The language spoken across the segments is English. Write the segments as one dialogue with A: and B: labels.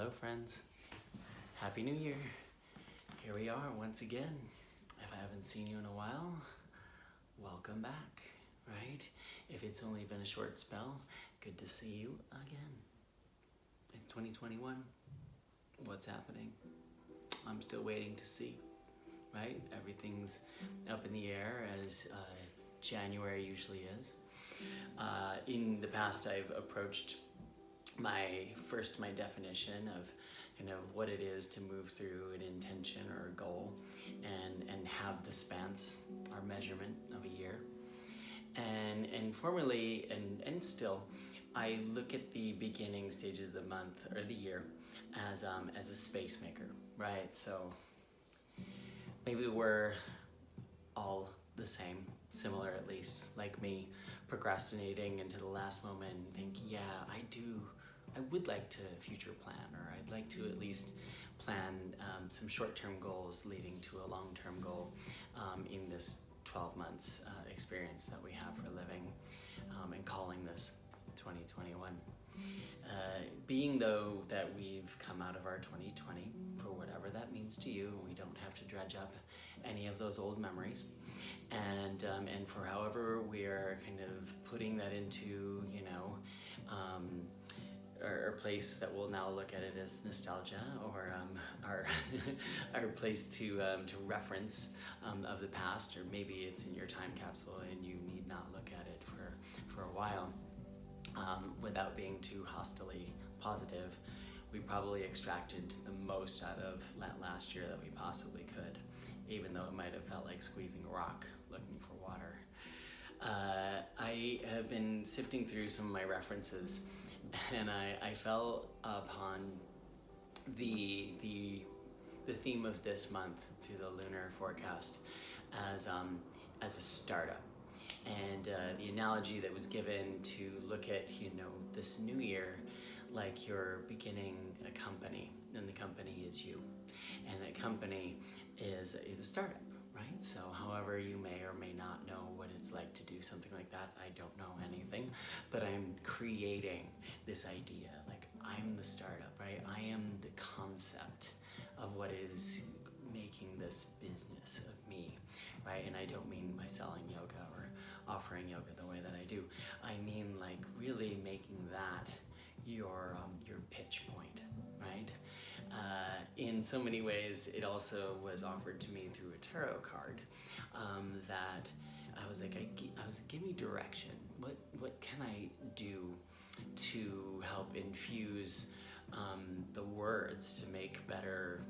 A: Hello friends, Happy New Year. Here we are once again. If I haven't seen you in a while, welcome back, right? If it's only been a short spell, good to see you again. It's 2021, what's happening? I'm still waiting to see, right? Everything's up in the air as January usually is. In the past, I've approached my definition of what it is to move through an intention or a goal and have the spans, our measurement of a year. And formerly and still, I look at the beginning stages of the month or the year as a space maker, right? So maybe we're all the same, similar at least, like me, procrastinating into the last moment and think, yeah, I would like to future plan, or I'd like to at least plan some short-term goals leading to a long-term goal in this 12 months experience that we have for living, and calling this 2021. Being though that we've come out of our 2020, for whatever that means to you, we don't have to dredge up any of those old memories, and for however we are kind of putting that into, our place that we'll now look at it as nostalgia, or our place to reference of the past, or maybe it's in your time capsule and you need not look at it for a while, without being too hostily positive. We probably extracted the most out of last year that we possibly could, even though it might have felt like squeezing a rock looking for water. I have been sifting through some of my references, and I fell upon the theme of this month through the lunar forecast as a startup, and the analogy that was given to look at this new year like you're beginning a company, and the company is you, and that company is a startup. Right? So however you may or may not know what it's like to do something like that, I don't know anything, but I'm creating this idea, like I'm the startup, right? I am the concept of what is making this business of me, right? And I don't mean by selling yoga or offering yoga the way that I do. I mean like really making that your pitch point, right? In so many ways, it also was offered to me through a tarot card, that I was like, give me direction. What can I do to help infuse the words to make better,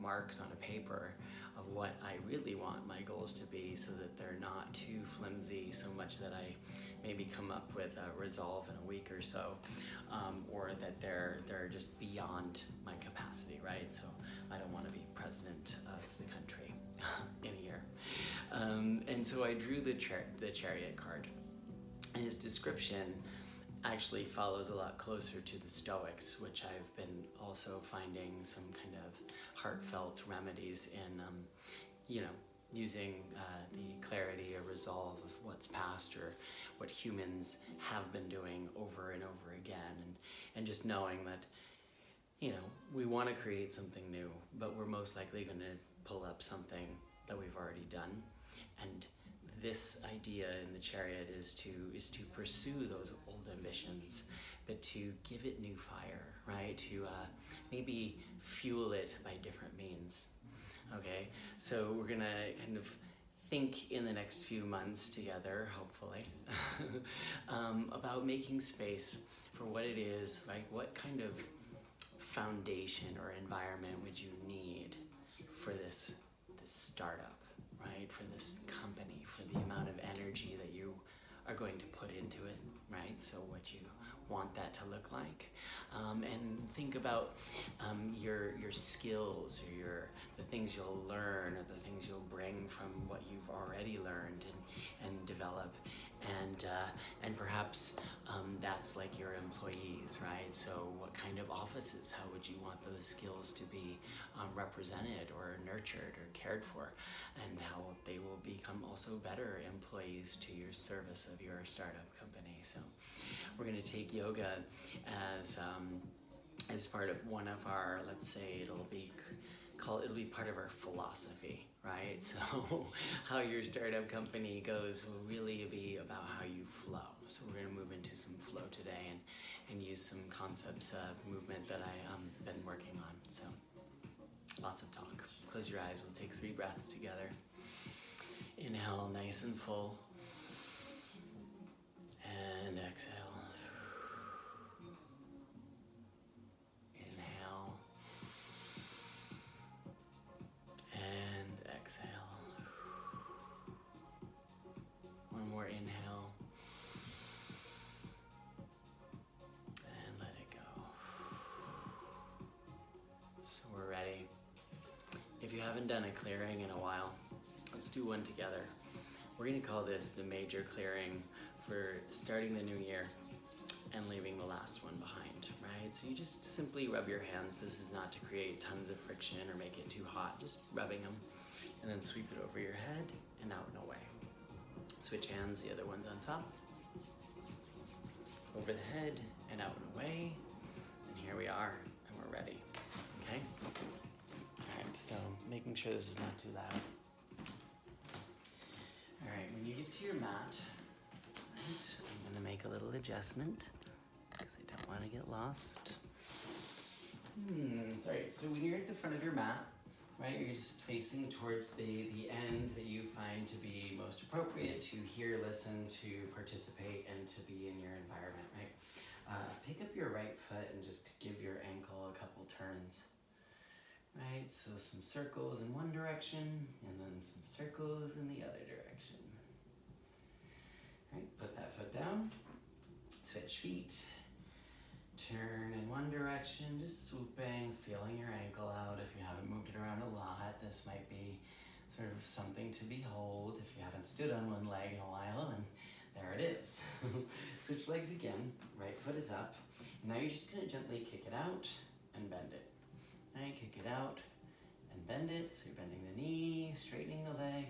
A: marks on a paper of what I really want my goals to be, so that they're not too flimsy, so much that I maybe come up with a resolve in a week or so, or that they're just beyond my capacity, right? So I don't want to be president of the country in a year. And so I drew the chariot card, and his description actually follows a lot closer to the Stoics, which I've been also finding some kind of heartfelt remedies in, using the clarity or resolve of what's past, or what humans have been doing over and over again, and just knowing that, we want to create something new, but we're most likely going to pull up something that we've already done. And this idea in the chariot is to pursue those old ambitions, but to give it new fire, right? To maybe fuel it by different means. Okay, so we're gonna kind of think in the next few months together, hopefully, about making space for what it is, like what kind of foundation or environment would you need for this startup, right? For this company, for the amount of energy that you are going to put into it, right? So what you want that to look like, and think about your skills, or the things you'll learn, or the things you'll bring from what you've already learned and develop, and perhaps that's like your employees, right? So what kind of offices, how would you want those skills to be represented or nurtured or cared for, and how they will become also better employees to your service of your startup company. So we're going to take yoga as as part of one of our, let's say it'll be part of our philosophy, right? So how your startup company goes will really be about how you flow. So we're gonna move into some flow today and use some concepts of movement that I've been working on. So lots of talk. Close your eyes, we'll take 3 breaths together. Inhale, nice and full. And exhale. Inhale. And exhale. One more inhale. And let it go. So we're ready. If you haven't done a clearing in a while, let's do one together. We're gonna call this the major clearing for starting the new year and leaving the last one behind, right? So you just simply rub your hands. This is not to create tons of friction or make it too hot, just rubbing them, and then sweep it over your head and out and away. Switch hands, the other one's on top. Over the head and out and away. And here we are, and we're ready, okay? All right, so making sure this is not too loud. All right, when you get to your mat, right, I'm gonna make a little adjustment because I don't wanna get lost. Sorry, so when you're at the front of your mat, right, you're just facing towards the end that you find to be most appropriate to hear, listen, to participate, and to be in your environment, right? Pick up your right foot and just give your ankle a couple turns, right? So some circles in one direction, and then some circles in the other direction. Right, put that foot down, switch feet, turn in one direction, just swooping, feeling your ankle out. If you haven't moved it around a lot, this might be sort of something to behold. If you haven't stood on one leg in a while, and there it is. Switch legs again, right foot is up. And now you're just gonna gently kick it out and bend it. Right, kick it out and bend it. So you're bending the knee, straightening the leg,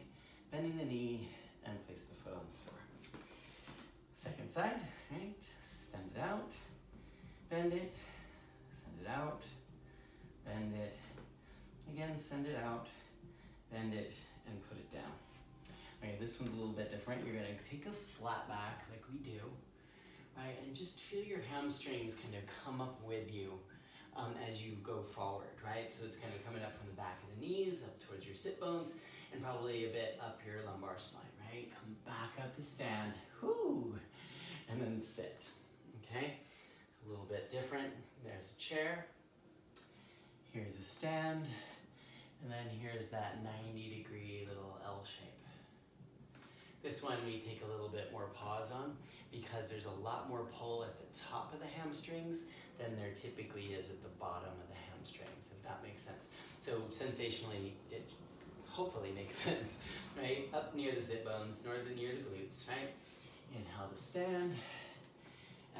A: bending the knee, and place the foot on the floor. Second side, right? Send it out, bend it, send it out, bend it. Again, send it out, bend it, and put it down. Okay, this one's a little bit different. You're gonna take a flat back like we do, right? And just feel your hamstrings kind of come up with you as you go forward, right? So it's kind of coming up from the back of the knees, up towards your sit bones, and probably a bit up your lumbar spine, right? Come back up to stand, whoo, and then sit, okay? It's a little bit different. There's a chair, here's a stand, and then here's that 90-degree little L shape. This one we take a little bit more pause on because there's a lot more pull at the top of the hamstrings than there typically is at the bottom of the hamstrings, if that makes sense. So sensationally, it hopefully makes sense, right? Up near the sit bones, near the glutes, right? Inhale to stand,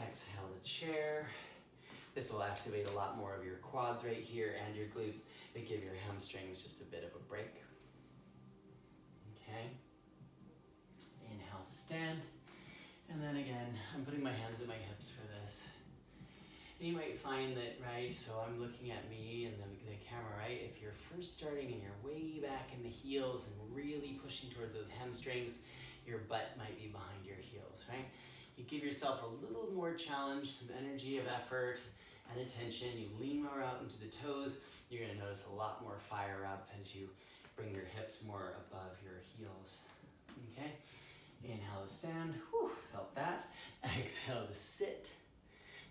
A: exhale to chair. This will activate a lot more of your quads right here and your glutes to give your hamstrings just a bit of a break. Okay. Inhale to stand. And then again, I'm putting my hands at my hips for this. And you might find that, right, so I'm looking at me and the camera, right? If you're first starting and you're way back in the heels and really pushing towards those hamstrings, your butt might be behind your heels, right? You give yourself a little more challenge, some energy of effort and attention. You lean more out into the toes. You're gonna notice a lot more fire up as you bring your hips more above your heels, okay? Inhale to stand, whew, felt that. Exhale to sit.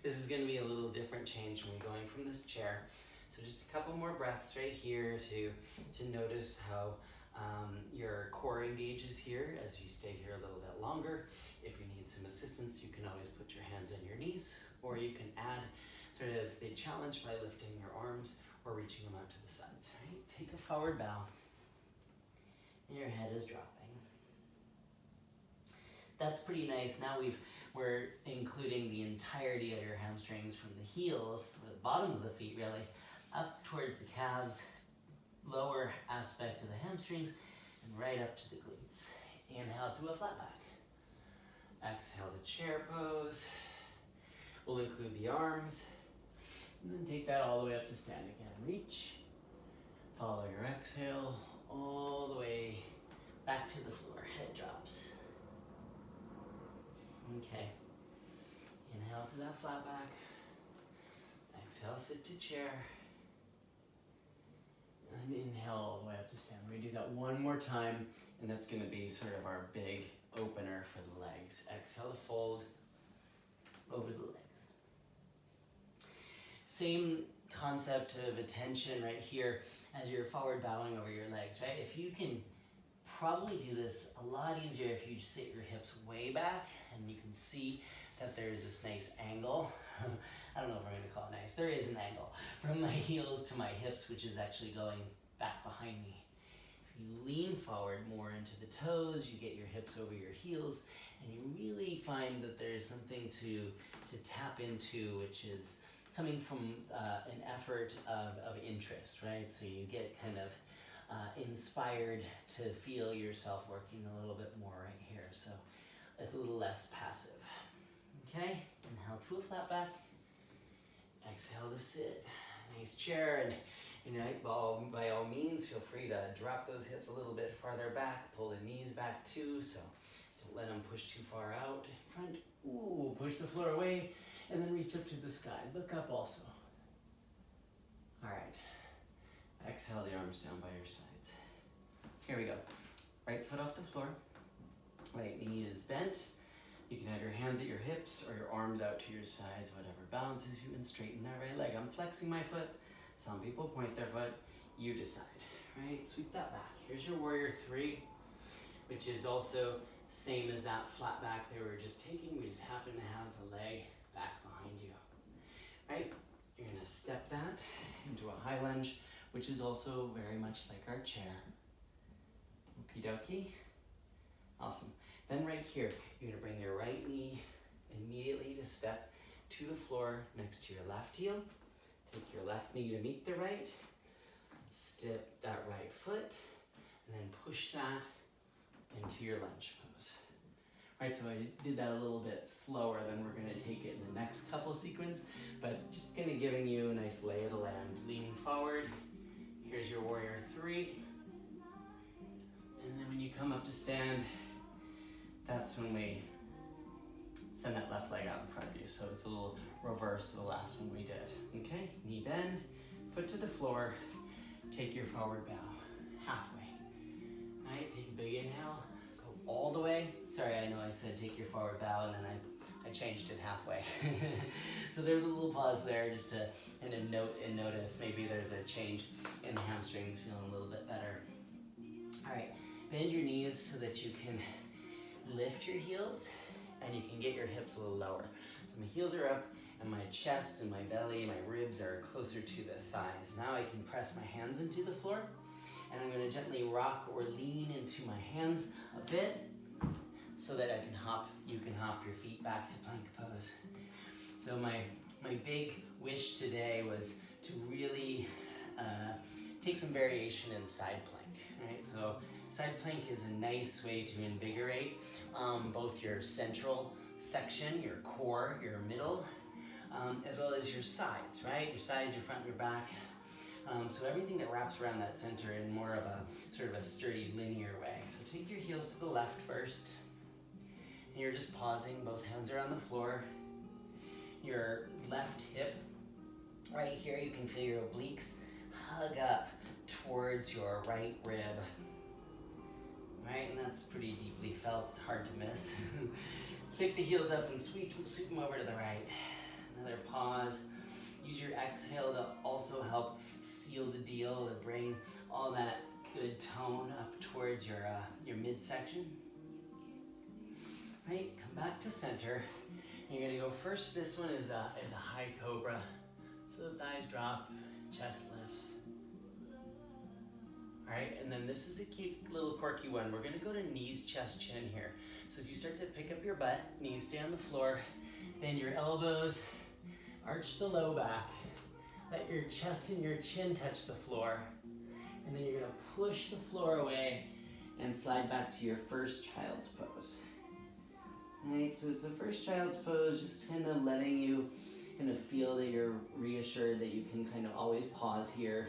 A: This is gonna be a little different change when we're going from this chair. So just a couple more breaths right here to notice how your core engages here as you stay here a little bit longer. If you need some assistance, you can always put your hands on your knees, or you can add sort of the challenge by lifting your arms or reaching them out to the sides, right? Take a forward bow, and your head is dropping. That's pretty nice. Now we're including the entirety of your hamstrings from the heels, or the bottoms of the feet really, up towards the calves, lower aspect of the hamstrings, and right up to the glutes. Inhale to a flat back. Exhale to chair pose. We'll include the arms, And then take that all the way up to stand again. Reach. Follow your exhale all the way back to the floor. Head drops. Okay. Inhale to that flat back. Exhale, sit to chair. And inhale all the way up to stand. We're gonna do that one more time, and that's gonna be sort of our big opener for the legs. Exhale to fold over the legs. Same concept of attention right here as you're forward bowing over your legs, right? If you can probably do this a lot easier if you just sit your hips way back and you can see that there's this nice angle. I don't know if we're gonna call it nice. There is an angle from my heels to my hips, which is actually going back behind me. If you lean forward more into the toes, you get your hips over your heels, and you really find that there's something to tap into, which is coming from an effort of interest, right? So you get kind of inspired to feel yourself working a little bit more right here. So it's a little less passive. Okay, inhale to a flat back. Exhale to sit. Nice chair, and you know, by all means, feel free to drop those hips a little bit farther back. Pull the knees back too, so don't let them push too far out in front. Ooh, push the floor away. And then reach up to the sky. Look up also. All right. Exhale the arms down by your sides. Here we go. Right foot off the floor. Right knee is bent. You can have your hands at your hips or your arms out to your sides, whatever balances you, and straighten that right leg. I'm flexing my foot. Some people point their foot. You decide, right? Sweep that back. Here's your warrior three, which is also same as that flat back they were just taking. We just happen to have the leg back behind you, right? You're gonna step that into a high lunge, which is also very much like our chair. Okie dokie. Awesome. Then right here, you're gonna bring your right knee immediately to step to the floor next to your left heel. Take your left knee to meet the right. Step that right foot, and then push that into your lunge pose. Right, so I did that a little bit slower than we're gonna take it in the next couple sequence, but just kind of giving you a nice lay of the land. Leaning forward, here's your warrior three. And then when you come up to stand, that's when we send that left leg out in front of you. So it's a little reverse of the last one we did. Okay, knee bend, foot to the floor, take your forward bow, halfway. All right, take a big inhale. All the way. Sorry, I know I said take your forward bow, and then I changed it halfway. So there's a little pause there just to kind of note and notice maybe there's a change in the hamstrings, feeling a little bit better. All right, bend your knees so that you can lift your heels and you can get your hips a little lower. So my heels are up and my chest and my belly, my ribs are closer to the thighs. Now I can press my hands into the floor. And I'm going to gently rock or lean into my hands a bit so that you can hop your feet back to plank pose. So my big wish today was to really take some variation in side plank, right? So side plank is a nice way to invigorate both your central section, your core, your middle, as well as your sides, right? Your sides, your front, your back. So everything that wraps around that center in more of a sort of a sturdy linear way. So take your heels to the left first. And you're just pausing, both hands are on the floor. Your left hip, right here, you can feel your obliques hug up towards your right rib. Right, and that's pretty deeply felt, it's hard to miss. Pick the heels up and sweep them over to the right. Another pause. Use your exhale to also help seal the deal, to bring all that good tone up towards your midsection. Right, come back to center. You're gonna go first. This one is a high cobra. So the thighs drop, chest lifts. All right, and then this is a cute little quirky one. We're gonna go to knees, chest, chin here. So as you start to pick up your butt, knees stay on the floor, bend your elbows, arch the low back, let your chest and your chin touch the floor, and then you're gonna push the floor away and slide back to your first child's pose. All right, so it's a first child's pose, just kind of letting you kind of feel that you're reassured that you can kind of always pause here.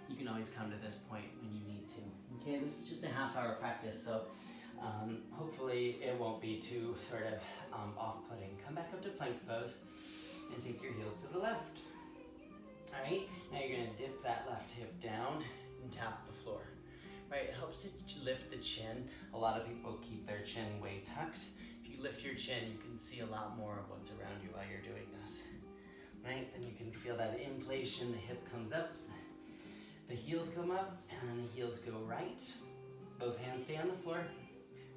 A: You can always come to this point when you need to. Okay, this is just a half-hour practice, so hopefully it won't be too sort of off-putting. Come back up to plank pose and take your heels to the left. All right, now you're gonna dip that left hip down and tap the floor. Right, it helps to lift the chin. A lot of people keep their chin way tucked. If you lift your chin, you can see a lot more of what's around you while you're doing this. Right, then you can feel that inflation, the hip comes up, the heels come up, and then the heels go right. Both hands stay on the floor.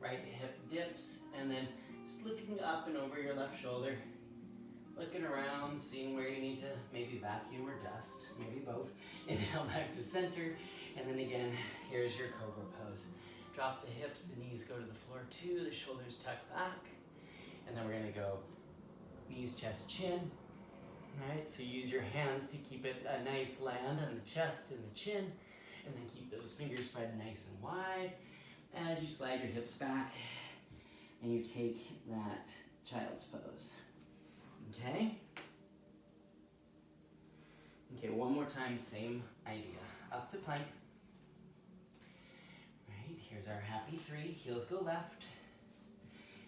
A: Right hip dips, and then just looking up and over your left shoulder. Looking around, seeing where you need to maybe vacuum or dust, maybe both. Inhale back to center, and then again, here's your Cobra Pose. Drop the hips, the knees go to the floor too, the shoulders tuck back. And then we're gonna go knees, chest, chin. All right, so use your hands to keep it a nice land on the chest and the chin, and then keep those fingers spread nice and wide as you slide your hips back and you take that child's pose. Okay? Okay, one more time, same idea. Up to plank. Right, here's our happy 3. Heels go left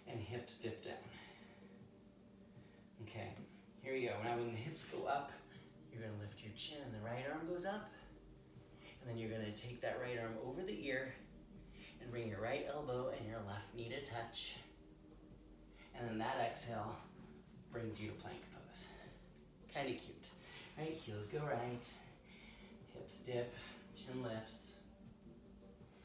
A: and hips dip down. Okay, here we go. Now when the hips go up, you're gonna lift your chin and the right arm goes up. And then you're gonna take that right arm over the ear and bring your right elbow and your left knee to touch. And then that exhale brings you to plank pose. Kind of cute. Right, heels go right, hips dip, chin lifts.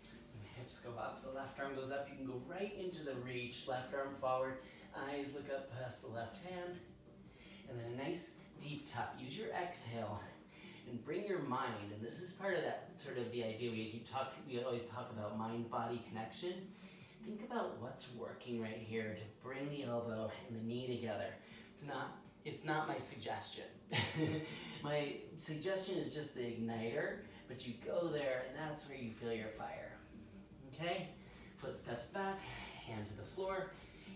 A: And the hips go up, the left arm goes up. You can go right into the reach, left arm forward, eyes look up past the left hand. And then a nice deep tuck. Use your exhale and bring your mind, and this is part of that sort of the idea we always talk about mind-body connection. Think about what's working right here to bring the elbow and the knee together. It's not my suggestion. My suggestion is just the igniter, but you go there and that's where you feel your fire. Okay? Foot steps back, hand to the floor,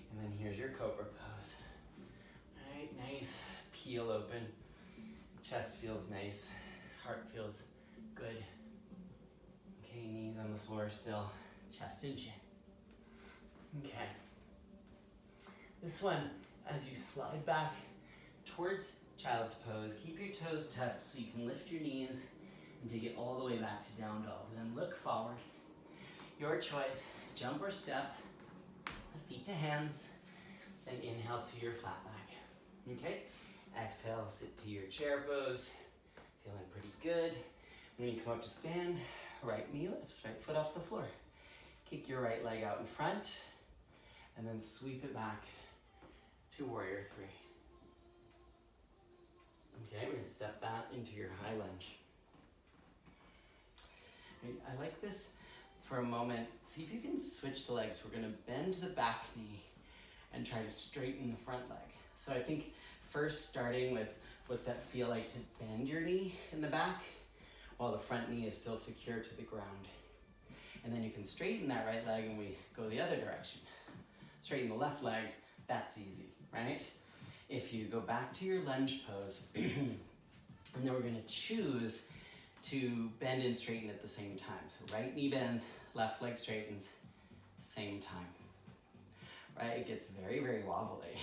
A: and then here's your Cobra Pose. All right, nice, peel open. Chest feels nice, heart feels good. Okay, knees on the floor still, chest and chin. Okay. This one, as you slide back towards child's pose, keep your toes tucked so you can lift your knees and take it all the way back to down dog. Then look forward. Your choice, jump or step, feet to hands, and inhale to your flat back. Okay? Exhale, sit to your chair pose. Feeling pretty good. When you come up to stand, right knee lifts, right foot off the floor. Kick your right leg out in front, and then sweep it back to warrior 3. Okay, we're gonna step back into your high lunge. I like this for a moment. See if you can switch the legs. We're gonna bend the back knee and try to straighten the front leg. So I think first starting with what's that feel like to bend your knee in the back while the front knee is still secure to the ground. And then you can straighten that right leg and we go the other direction. Straighten the left leg, that's easy, right? If you go back to your lunge pose, and then we're gonna choose to bend and straighten at the same time. So right knee bends, left leg straightens, same time. Right, it gets very, very wobbly.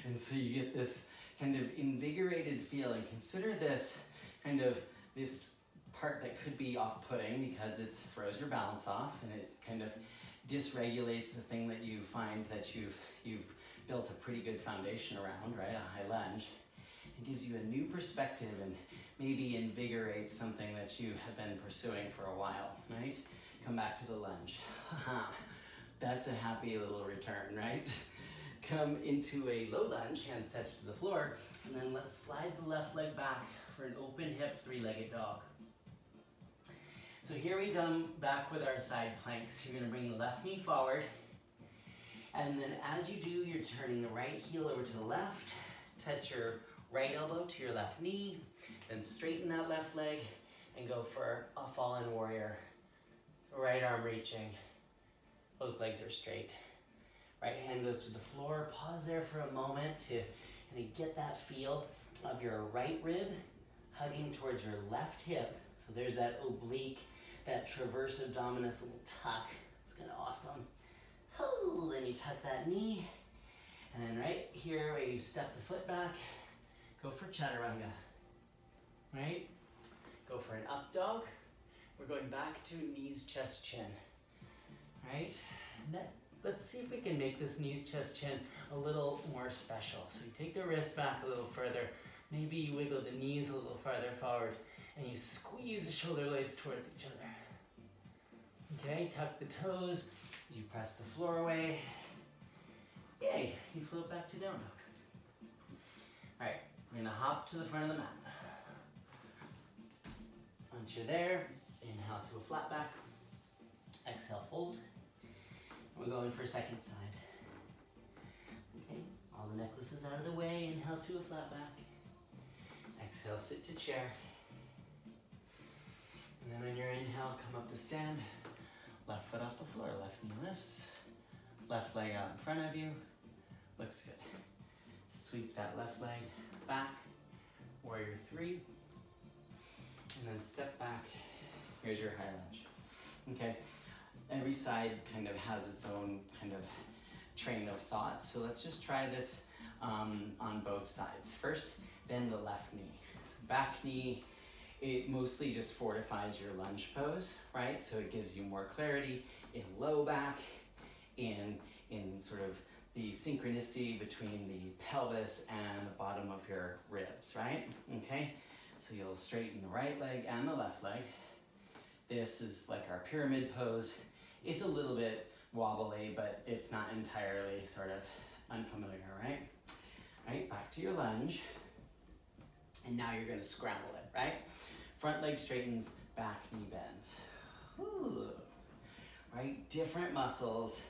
A: And so you get this kind of invigorated feel, and consider this kind of this part that could be off-putting because it throws your balance off and it kind of dysregulates the thing that you find that you've built a pretty good foundation around, right? A high lunge. It gives you a new perspective and maybe invigorates something that you have been pursuing for a while, right? Come back to the lunge. That's a happy little return, right? Come into a low lunge, hands touch to the floor, and then let's slide the left leg back for an open hip, 3-legged dog. So here we come back with our side planks. You're gonna bring the left knee forward, and then as you do, you're turning the right heel over to the left, touch your right elbow to your left knee, then straighten that left leg and go for a fallen warrior. So right arm reaching, both legs are straight. Right hand goes to the floor, pause there for a moment to kind of get that feel of your right rib hugging towards your left hip. So there's that oblique, that transverse abdominis little tuck. It's kind of awesome. Oh, then you tuck that knee. And then right here where you step the foot back, go for Chaturanga. Right? Go for an up dog. We're going back to knees, chest, chin. Right? Let's see if we can make this knees, chest, chin a little more special. So you take the wrists back a little further. Maybe you wiggle the knees a little farther forward. And you squeeze the shoulder blades towards each other. Okay, tuck the toes as you press the floor away. Yay, you float back to down dog. All right, we're gonna hop to the front of the mat. Once you're there, inhale to a flat back. Exhale, fold. We're going for second side. Okay, all the necklaces out of the way. Inhale to a flat back. Exhale, sit to chair. And then on your inhale, come up to stand. Left foot off the floor, left knee lifts. Left leg out in front of you. Looks good. Sweep that left leg back. Warrior 3. And then step back. Here's your high lunge. Okay, every side kind of has its own kind of train of thought. So let's just try this on both sides. First, bend the left knee. So back knee, it mostly just fortifies your lunge pose, right? So it gives you more clarity in low back, in sort of the synchronicity between the pelvis and the bottom of your ribs, right? Okay, so you'll straighten the right leg and the left leg. This is like our pyramid pose. It's a little bit wobbly, but it's not entirely sort of unfamiliar, right? Right, back to your lunge. And now you're gonna scramble it, right? Front leg straightens, back knee bends. Ooh. Right, different muscles,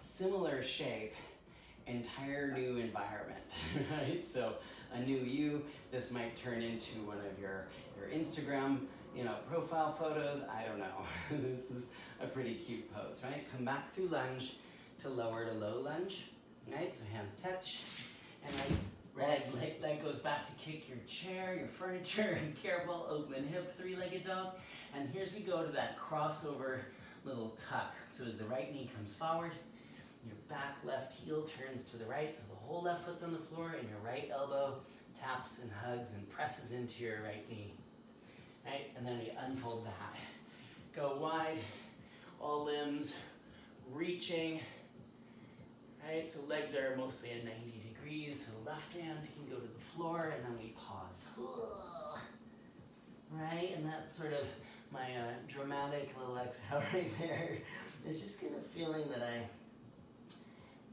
A: similar shape, entire new environment, right? So a new you, this might turn into one of your Instagram, profile photos, I don't know. This is a pretty cute pose, right? Come back through lunge to lower to low lunge, right? So hands touch, and right leg goes back to kick your chair, your furniture, and careful, open hip, three-legged dog. And here's we go to that crossover little tuck. So as the right knee comes forward, your back left heel turns to the right, so the whole left foot's on the floor, and your right elbow taps and hugs and presses into your right knee. Right, and then we unfold that. Go wide, all limbs, reaching. Right, so legs are mostly at 90 degrees, so left hand can go to the floor, and then we pause. Right, and that's sort of my dramatic little exhale right there. It's just kind of feeling that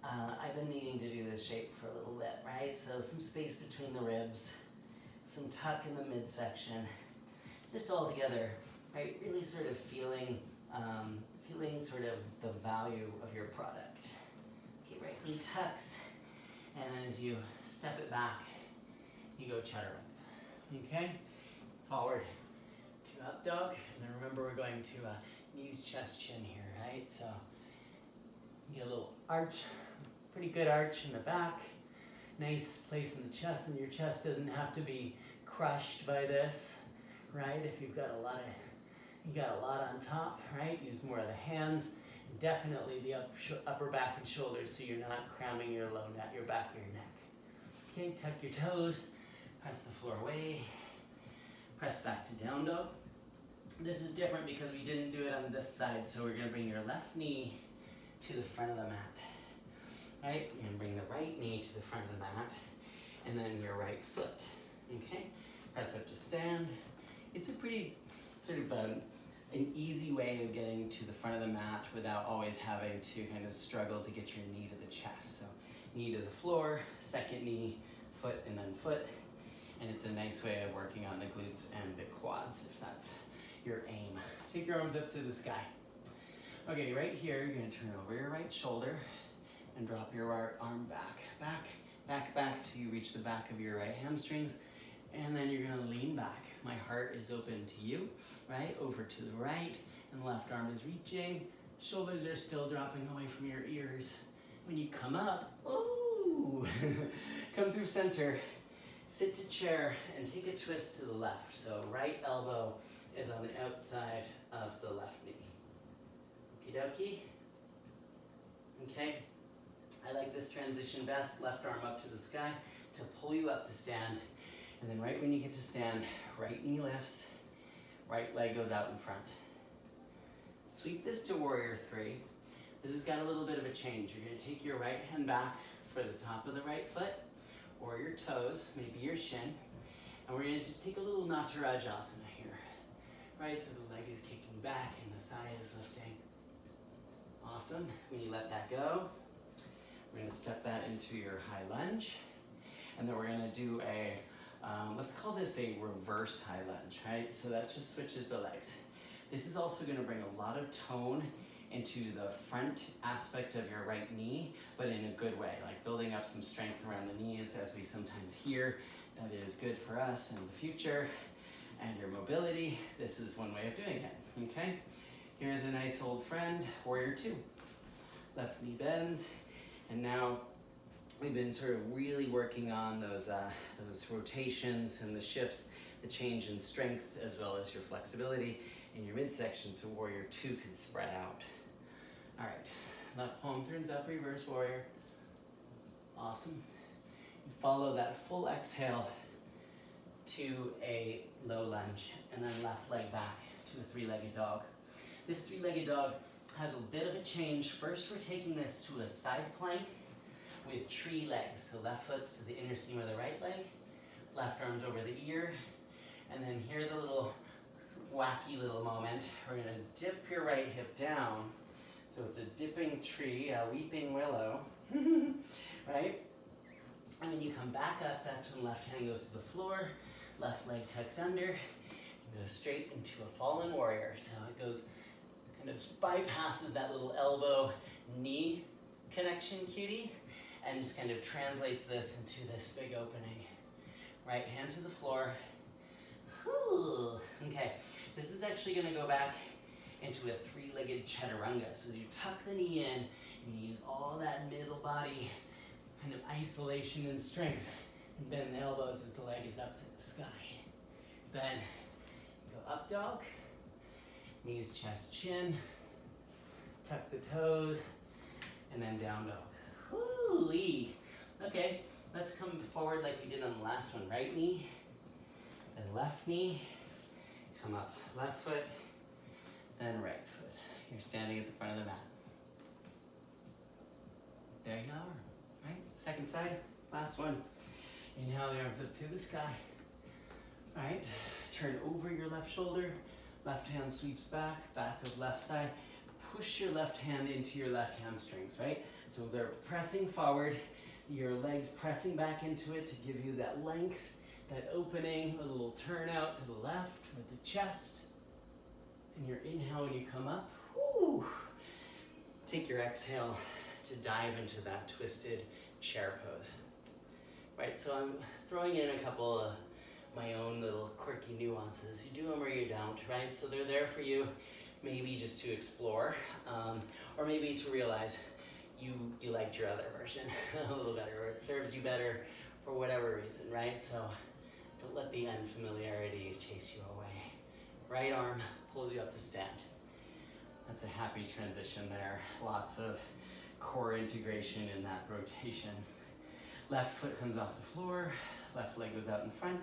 A: I've been needing to do this shape for a little bit, right? So some space between the ribs, some tuck in the midsection, just all together, right? Really sort of feeling sort of the value of your product. Okay, right knee tucks, and then as you step it back, you go Chaturanga. Okay, forward to up dog, and then remember we're going to knees, chest, chin here, right? So you get a little arch, pretty good arch in the back, nice place in the chest, and your chest doesn't have to be crushed by this, right? If you've got a lot on top, right? Use more of the hands, and definitely the upper back and shoulders, so you're not cramming your low neck, your back, your neck. Okay, tuck your toes, press the floor away, press back to down dog. This is different because we didn't do it on this side, so we're gonna bring your left knee to the front of the mat. Right, you're gonna bring the right knee to the front of the mat, and then your right foot, okay? Press up to stand. It's a pretty sort of an easy way of getting to the front of the mat without always having to kind of struggle to get your knee to the chest. So knee to the floor, second knee, foot, and then foot. And it's a nice way of working on the glutes and the quads if that's your aim. Take your arms up to the sky. Okay, right here, you're gonna turn over your right shoulder and drop your arm back till you reach the back of your right hamstrings. And then you're gonna lean back. My heart is open to you, right? Over to the right, and the left arm is reaching. Shoulders are still dropping away from your ears. When you come up, ooh, Come through center, sit to chair, and take a twist to the left. So right elbow is on the outside of the left knee. Okie dokie. Okay. I like this transition best. Left arm up to the sky to pull you up to stand. And then right when you get to stand, right knee lifts, right leg goes out in front. Sweep this to warrior three. This has got a little bit of a change. You're going to take your right hand back for the top of the right foot, or your toes, maybe your shin. And we're going to just take a little Chaturanga here. Right, so the leg is kicking back and the thigh is lifting. Awesome. When you let that go, we're going to step that into your high lunge. And then we're going to do a, let's call this a reverse high lunge, right? So that just switches the legs. This is also going to bring a lot of tone into the front aspect of your right knee, but in a good way, like building up some strength around the knees, as we sometimes hear. That is good for us in the future. And your mobility, this is one way of doing it, okay? Here's a nice old friend, warrior two. Left knee bends, and now we've been sort of really working on those rotations and the shifts, the change in strength, as well as your flexibility in your midsection, so warrior two can spread out. All right, left palm turns up, reverse warrior. Awesome. Follow that full exhale to a low lunge, and then left leg back to a three-legged dog. This three-legged dog has a bit of a change. First, we're taking this to a side plank with tree legs. So left foot's to the inner seam of the right leg, left arm's over the ear, and then here's a little wacky little moment. We're gonna dip your right hip down. So it's a dipping tree, a weeping willow, right? And when you come back up, that's when left hand goes to the floor, left leg tucks under, and goes straight into a fallen warrior. So it goes, kind of bypasses that little elbow knee connection, cutie, and just kind of translates this into this big opening. Right hand to the floor. Whew. Okay, this is actually gonna go back into a three-legged chaturanga. So you tuck the knee in, and you use all that middle body kind of isolation and strength, and bend the elbows as the leg is up to the sky. Then go up dog, knees, chest, chin, tuck the toes, and then down dog. Woo-wee. Okay, let's come forward like we did on the last one. Right knee, then left knee, come up left foot, then right foot. You're standing at the front of the mat. There you are. Right, second side, last one. Inhale the arms up to the sky. All right, turn over your left shoulder. Left hand sweeps back, back of left thigh. Push your left hand into your left hamstrings, right? So they're pressing forward, your legs pressing back into it to give you that length, that opening, a little turn out to the left with the chest. And your inhale when you come up, whoo. Take your exhale to dive into that twisted chair pose. Right, so I'm throwing in a couple of my own little quirky nuances. You do them or you don't, right? So they're there for you, maybe just to explore, or maybe to realize you liked your other version a little better, or it serves you better for whatever reason, right? So don't let the unfamiliarity chase you away. Right arm pulls you up to stand. That's a happy transition there. Lots of core integration in that rotation. Left foot comes off the floor, left leg goes out in front.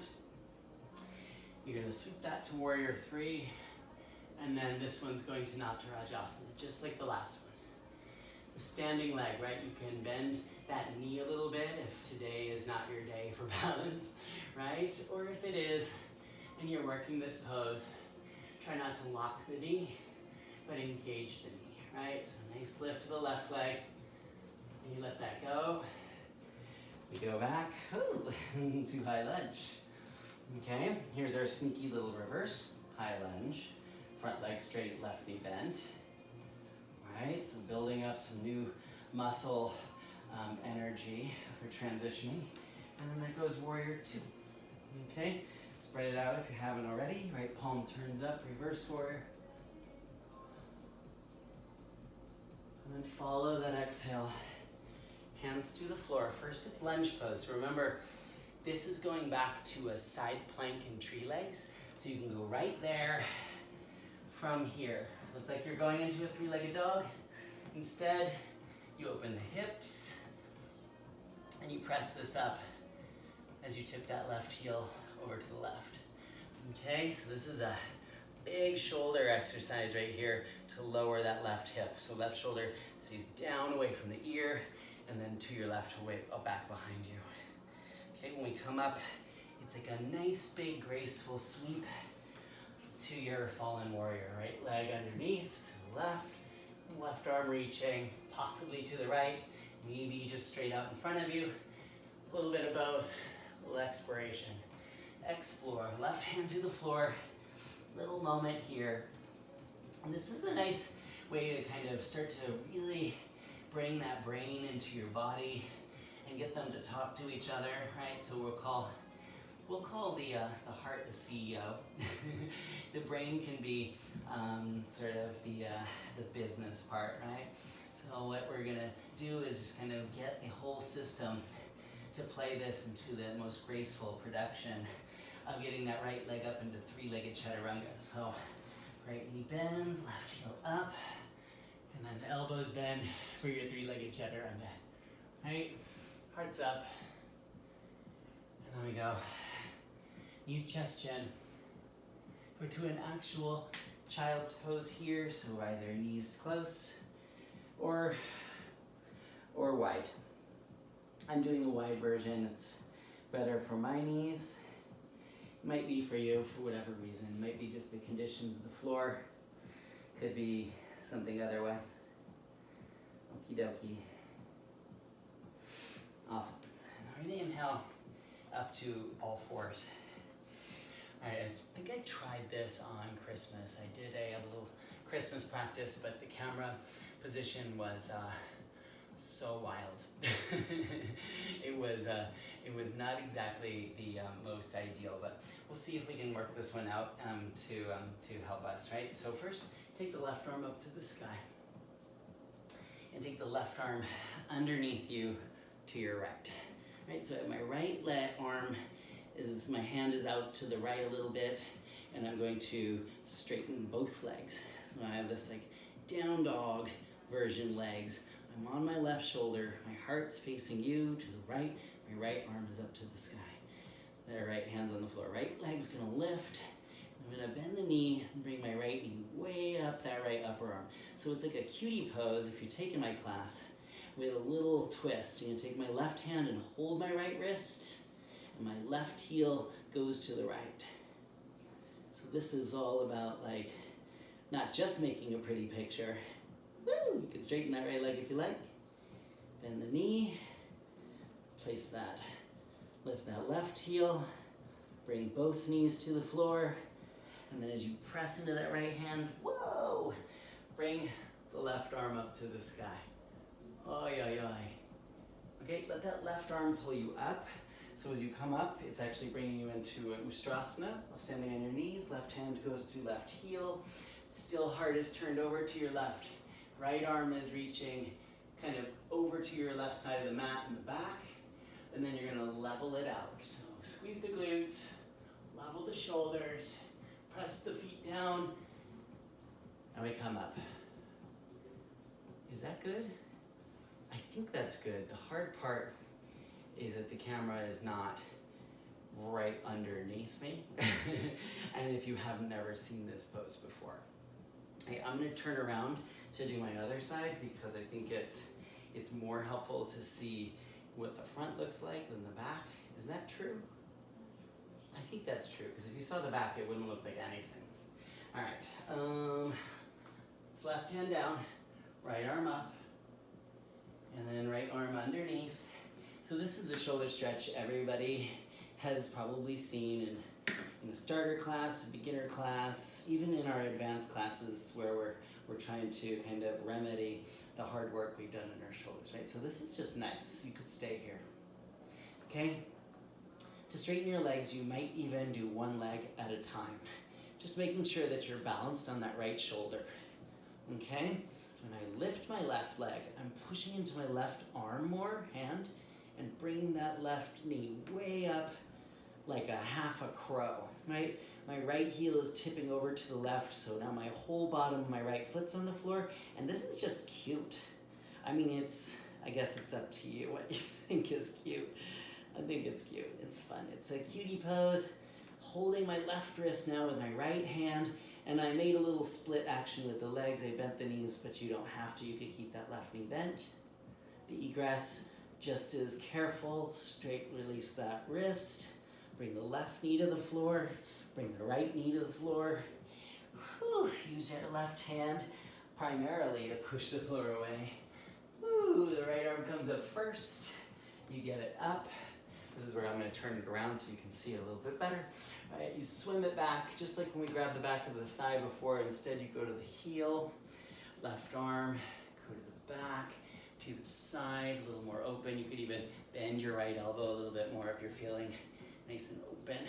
A: You're gonna sweep that to warrior three, and then this one's going to Chaturanga, just like the last one. The standing leg, right? You can bend that knee a little bit if today is not your day for balance, right? Or if it is, and you're working this pose, try not to lock the knee, but engage the knee, right? So nice lift to the left leg, and you let that go. We go back, to high lunge. Okay, here's our sneaky little reverse, high lunge. Front leg straight, left knee bent. All right, so building up some new muscle energy for transitioning. And then that goes warrior two. Okay, spread it out if you haven't already. Right palm turns up, reverse warrior. And then follow that exhale hands to the floor. First it's lunge pose. So remember, this is going back to a side plank and tree legs. So you can go right there from here. So it's like you're going into a three-legged dog. Instead, you open the hips and you press this up as you tip that left heel over to the left. Okay, so this is a big shoulder exercise right here to lower that left hip. So left shoulder stays down away from the ear and then to your left away back behind you. Okay, when we come up, it's like a nice big graceful sweep to your fallen warrior. Right leg underneath to the left, and left arm reaching, possibly to the right, maybe just straight out in front of you. A little bit of both, a little exploration. Explore, left hand to the floor, little moment here. And this is a nice way to kind of start to really bring that brain into your body and get them to talk to each other, right? So we'll call the heart the CEO. The brain can be sort of the business part, right? So what we're gonna do is just kind of get the whole system to play this into the most graceful production of getting that right leg up into three-legged Chaturanga. So right knee bends, left heel up, and then the elbows bend for your three-legged Chaturanga. Right? Hearts up. And then we go knees, chest, chin. We're to an actual child's pose here, so either knees close or wide. I'm doing a wide version. It's better for my knees. Might be for you for whatever reason. Might be just the conditions of the floor. Could be something otherwise. Okie dokie. Awesome. Now we're gonna inhale up to all fours. All right, I think I tried this on Christmas. I did a little Christmas practice, but the camera position was so wild. It was not exactly the most ideal, but we'll see if we can work this one out to help us, right? So first, take the left arm up to the sky. And take the left arm underneath you to your right. Right, so my right arm my hand is out to the right a little bit, and I'm going to straighten both legs. So I have this like down dog version legs. I'm on my left shoulder, my heart's facing you to the right, my right arm is up to the sky. There, right hand's on the floor. Right leg's gonna lift. I'm gonna bend the knee and bring my right knee way up that right upper arm. So it's like a cutie pose, if you take in my class, with a little twist. You're gonna take my left hand and hold my right wrist, and my left heel goes to the right. So this is all about like, not just making a pretty picture. Woo! You can straighten that right leg if you like. Bend the knee, place that, lift that left heel, bring both knees to the floor, and then as you press into that right hand, whoa, bring the left arm up to the sky. Oy, oy, oy. Okay, let that left arm pull you up. So as you come up, it's actually bringing you into a Ustrasana, standing on your knees, left hand goes to left heel, still heart is turned over to your left. Right arm is reaching kind of over to your left side of the mat in the back, and then you're gonna level it out. So squeeze the glutes, level the shoulders, press the feet down, and we come up. Is that good? I think that's good. The hard part is that the camera is not right underneath me. And if you have never seen this pose before. I'm gonna turn around to do my other side because I think it's more helpful to see what the front looks like than the back. Is that true? I think that's true, because if you saw the back, it wouldn't look like anything. All right, it's left hand down, right arm up, and then right arm underneath. So this is a shoulder stretch everybody has probably seen in a starter class, a beginner class, even in our advanced classes where we're trying to kind of remedy the hard work we've done in our shoulders, right? So this is just nice. You could stay here, okay? To straighten your legs, you might even do one leg at a time. Just making sure that you're balanced on that right shoulder, okay? When I lift my left leg, I'm pushing into my left arm more, hand, and bringing that left knee way up like a half a crow, right? My right heel is tipping over to the left, so now my whole bottom of my right foot's on the floor, and this is just cute. I mean, I guess it's up to you what you think is cute. I think it's cute, it's fun. It's a cutie pose, holding my left wrist now with my right hand, and I made a little split action with the legs. I bent the knees, but you don't have to. You could keep that left knee bent. The egress, just as careful, straight release that wrist. Bring the left knee to the floor. Bring the right knee to the floor. Whew, use your left hand primarily to push the floor away. Woo, the right arm comes up first. You get it up. This is where I'm going to turn it around so you can see it a little bit better. All right, you swim it back, just like when we grabbed the back of the thigh before. Instead, you go to the heel, left arm, go to the back, to the side, a little more open. You could even bend your right elbow a little bit more if you're feeling nice and open,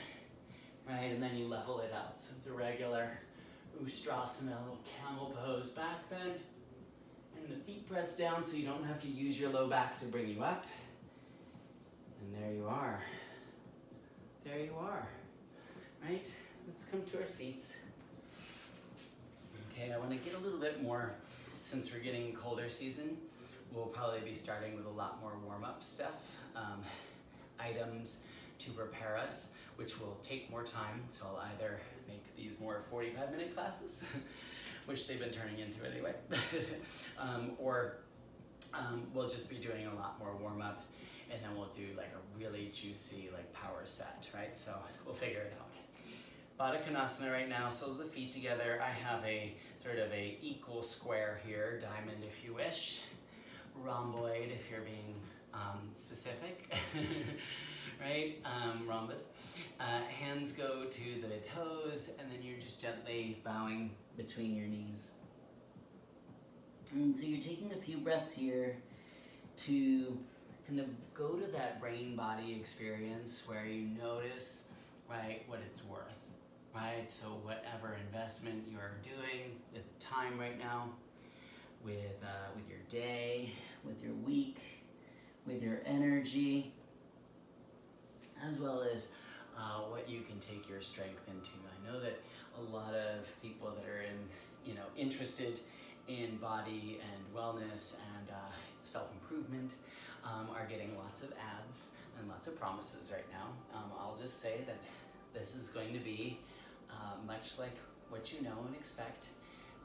A: right? And then you level it out. So it's a regular Ustrasana, little camel pose, back bend, and the feet press down so you don't have to use your low back to bring you up. And there you are. There you are, right? Let's come to our seats. Okay, I want to get a little bit more, since we're getting colder season, we'll probably be starting with a lot more warm-up stuff, items to prepare us, which will take more time. So I'll either make these more 45-minute classes, which they've been turning into anyway, or we'll just be doing a lot more warm-up, and then we'll do like a really juicy like power set, right? So we'll figure it out. Baddha Konasana right now, soles of the feet together. I have a sort of a equal square here, diamond if you wish, rhomboid if you're being specific, right? Rhombus. Hands go to the toes, and then you're just gently bowing between your knees. And so you're taking a few breaths here to kind of go to that brain-body experience where you notice, right, what it's worth, right? So whatever investment you're doing with time right now, with your day, with your week, with your energy, as well as what you can take your strength into. I know that a lot of people that are interested in body and wellness and self-improvement are getting lots of ads and lots of promises right now. I'll just say that this is going to be much like what you know and expect,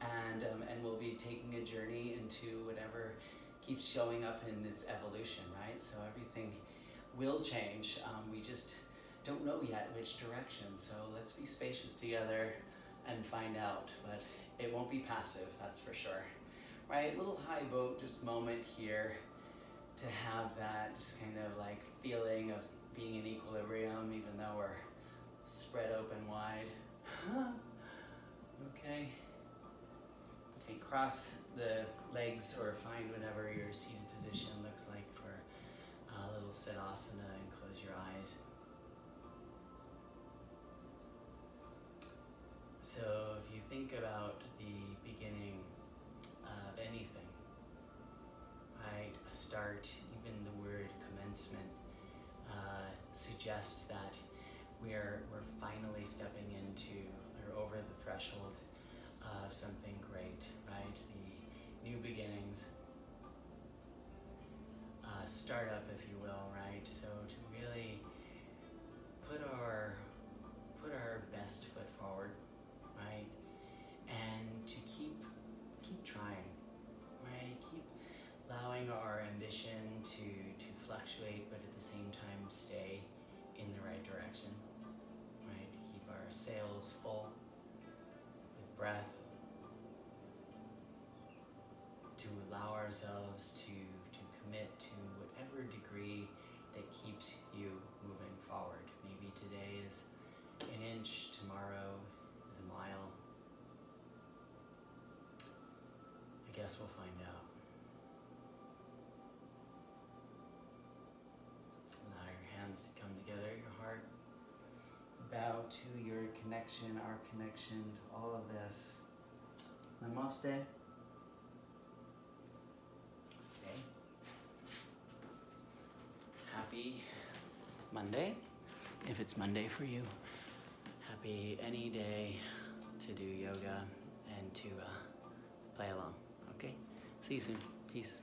A: and we'll be taking a journey into whatever keeps showing up in its evolution, right? So everything will change. We just don't know yet which direction, so let's be spacious together and find out, but it won't be passive, that's for sure. Right, little high boat, just moment here to have that just kind of like feeling of being in equilibrium, even though we're spread open wide. Okay. Okay, cross the legs or find whatever your seated position looks like for a little Sadasana, and close your eyes. So if you think about the beginning of anything, right, a start, even the word commencement suggests that we're finally stepping into or over the threshold of something great, right? The new beginnings, startup, if you will, right? So to really put our best foot forward, right? And to keep trying, right? Keep allowing our ambition to fluctuate, but at the same time stay in the right direction, right? To keep our sails full with breath, to allow ourselves to commit to whatever degree that keeps you moving forward. Maybe today is an inch, tomorrow is a mile. I guess we'll find out. Allow your hands to come together, your heart. Bow to your connection, our connection to all of this. Namaste. happy Monday. If it's Monday for you, happy any day to do yoga and to play along. Okay? See you soon. Peace.